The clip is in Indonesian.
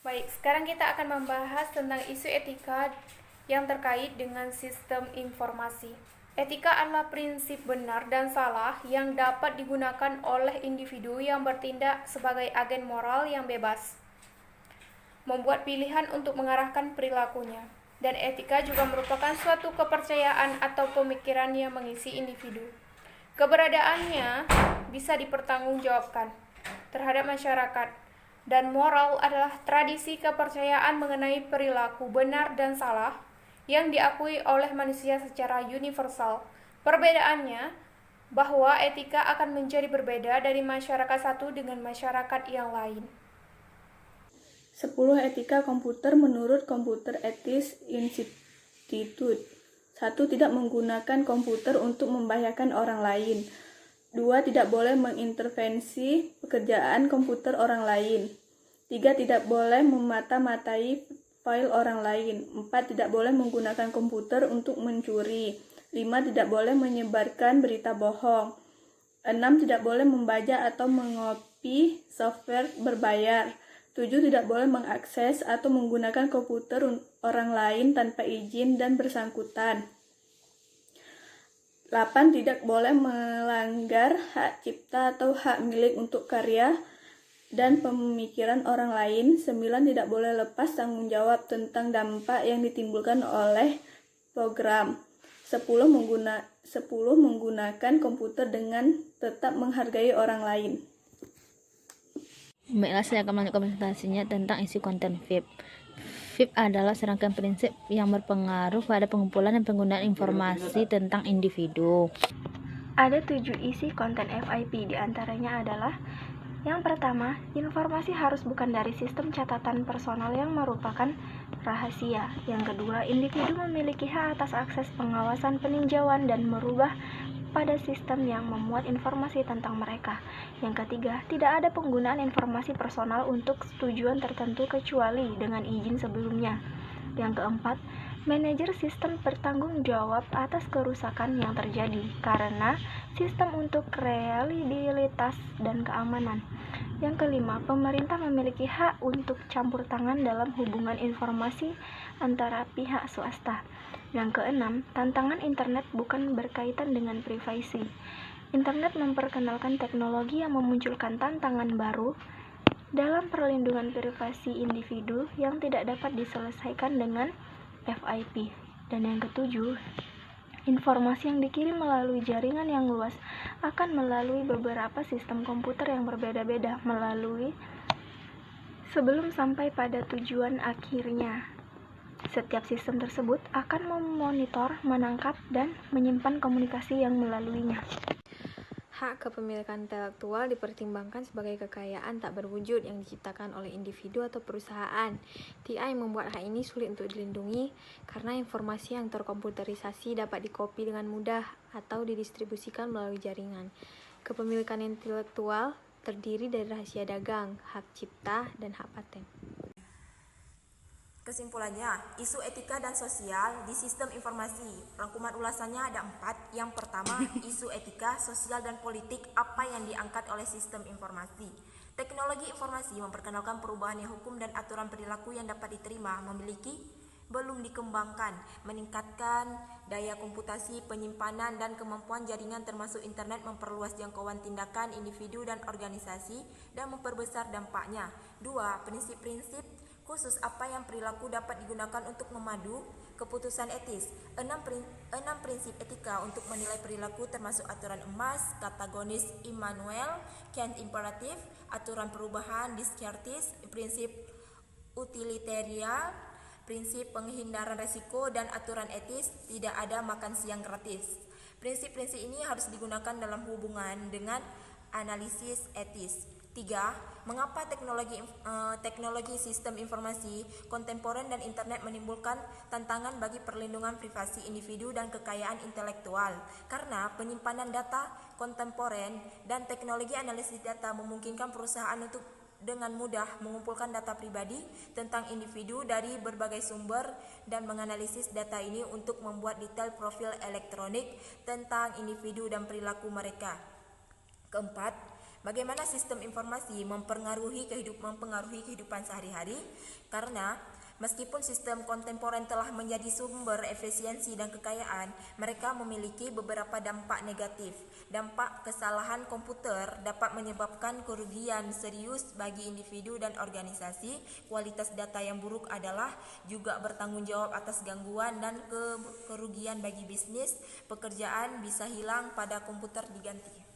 Baik, sekarang kita akan membahas tentang isu etika yang terkait dengan sistem informasi. Etika adalah prinsip benar dan salah yang dapat digunakan oleh individu yang bertindak sebagai agen moral yang bebas, membuat pilihan untuk mengarahkan perilakunya. Dan etika juga merupakan suatu kepercayaan atau pemikiran yang mengisi individu. Keberadaannya bisa dipertanggungjawabkan terhadap masyarakat, dan moral adalah tradisi kepercayaan mengenai perilaku benar dan salah yang diakui oleh manusia secara universal. Perbedaannya bahwa etika akan menjadi berbeda dari masyarakat satu dengan masyarakat yang lain. 10 Etika komputer menurut Computer Ethics Institute. 1. Tidak menggunakan komputer untuk membahayakan orang lain. 2. Tidak boleh mengintervensi pekerjaan komputer orang lain. 3. Tidak boleh memata-matai file orang lain. 4. Tidak boleh menggunakan komputer untuk mencuri. 5. Tidak boleh menyebarkan berita bohong. 6. Tidak boleh membaca atau mengopi software berbayar. 7. Tidak boleh mengakses atau menggunakan komputer orang lain tanpa izin dan bersangkutan. 8. Tidak boleh melanggar hak cipta atau hak milik untuk karya dan pemikiran orang lain. 9. Tidak boleh lepas tanggung jawab tentang dampak yang ditimbulkan oleh program. 10. Menggunakan komputer dengan tetap menghargai orang lain. Baiklah, saya akan melanjutkan presentasinya tentang isu konten VIP. VIP adalah serangkaian prinsip yang berpengaruh pada pengumpulan dan penggunaan informasi tentang individu. Ada 7 isi konten FIP, diantaranya adalah: yang pertama, informasi harus bukan dari sistem catatan personal yang merupakan rahasia. Yang kedua, individu memiliki hak atas akses pengawasan peninjauan dan merubah pada sistem yang memuat informasi tentang mereka. Yang ketiga, tidak ada penggunaan informasi personal untuk tujuan tertentu kecuali dengan izin sebelumnya. Yang keempat, manajer sistem bertanggung jawab atas kerusakan yang terjadi karena sistem untuk reliabilitas dan keamanan. Yang kelima, pemerintah memiliki hak untuk campur tangan dalam hubungan informasi antara pihak swasta. Yang keenam, tantangan internet bukan berkaitan dengan privasi. Internet memperkenalkan teknologi yang memunculkan tantangan baru dalam perlindungan privasi individu yang tidak dapat diselesaikan dengan FIP. Dan yang ketujuh, informasi yang dikirim melalui jaringan yang luas akan melalui beberapa sistem komputer yang berbeda-beda sebelum sampai pada tujuan akhirnya. Setiap sistem tersebut akan memonitor, menangkap, dan menyimpan komunikasi yang melaluinya. Hak kepemilikan intelektual dipertimbangkan sebagai kekayaan tak berwujud yang diciptakan oleh individu atau perusahaan. TI membuat hak ini sulit untuk dilindungi karena informasi yang terkomputerisasi dapat dikopi dengan mudah atau didistribusikan melalui jaringan. Kepemilikan intelektual terdiri dari rahasia dagang, hak cipta, dan hak paten. Kesimpulannya, isu etika dan sosial di sistem informasi. Rangkuman ulasannya ada 4. Yang pertama, isu etika, sosial, dan politik apa yang diangkat oleh sistem informasi. Teknologi informasi memperkenalkan perubahan hukum dan aturan perilaku yang dapat diterima, memiliki, belum dikembangkan, meningkatkan daya komputasi, penyimpanan, dan kemampuan jaringan termasuk internet, memperluas jangkauan tindakan individu dan organisasi, dan memperbesar dampaknya. 2. Prinsip-prinsip khusus apa yang perilaku dapat digunakan untuk memadu keputusan etis. 6 prinsip etika untuk menilai perilaku termasuk aturan emas, katagonis Immanuel Kant imperatif, aturan perubahan Descartes, prinsip utilitaria, prinsip penghindaran resiko, dan aturan etis tidak ada makan siang gratis. Prinsip-prinsip ini harus digunakan dalam hubungan dengan analisis etis. 3. Mengapa teknologi sistem informasi kontemporer dan internet menimbulkan tantangan bagi perlindungan privasi individu dan kekayaan intelektual? Karena penyimpanan data kontemporer dan teknologi analisis data memungkinkan perusahaan untuk dengan mudah mengumpulkan data pribadi tentang individu dari berbagai sumber dan menganalisis data ini untuk membuat detail profil elektronik tentang individu dan perilaku mereka. Keempat, Bagaimana sistem informasi mempengaruhi kehidupan sehari-hari? Karena meskipun sistem kontemporer telah menjadi sumber efisiensi dan kekayaan, mereka memiliki beberapa dampak negatif. Dampak kesalahan komputer dapat menyebabkan kerugian serius bagi individu dan organisasi. Kualitas data yang buruk adalah juga bertanggung jawab atas gangguan dan kerugian bagi bisnis. Pekerjaan bisa hilang pada komputer diganti.